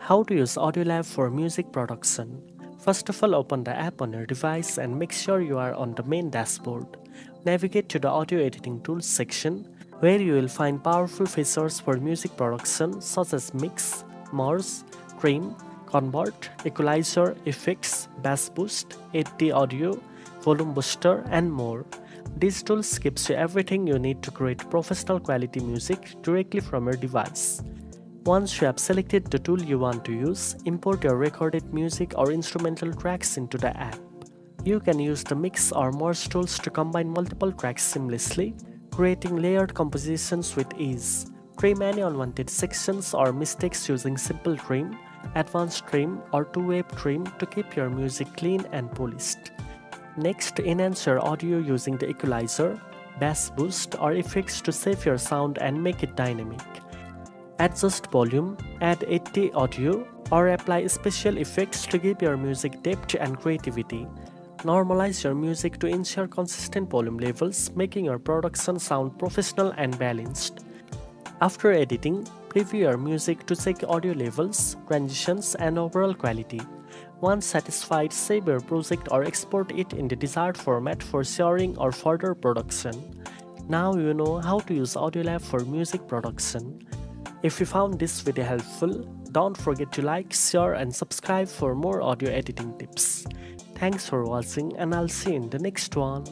How to use AudioLab for music production. First of all, open the app on your device and make sure you are on the main dashboard. Navigate to the audio editing tools section, where you will find powerful features for music production such as mix, merge, trim, convert, equalizer, effects, bass boost, 8D audio, volume booster, and more. These tools gives you everything you need to create professional quality music directly from your device. Once you have selected the tool you want to use, import your recorded music or instrumental tracks into the app. You can use the mix or merge tools to combine multiple tracks seamlessly, creating layered compositions with ease. Trim any unwanted sections or mistakes using simple trim, advanced trim, or two-wave trim to keep your music clean and polished. Next, enhance your audio using the equalizer, bass boost, or effects to save your sound and make it dynamic. Adjust volume, add 8D audio, or apply special effects to give your music depth and creativity. Normalize your music to ensure consistent volume levels, making your production sound professional and balanced. After editing, preview your music to check audio levels, transitions, and overall quality. Once satisfied, save your project or export it in the desired format for sharing or further production. Now you know how to use AudioLab for music production. If you found this video helpful, don't forget to like, share, and subscribe for more audio editing tips. Thanks for watching, and I'll see you in the next one.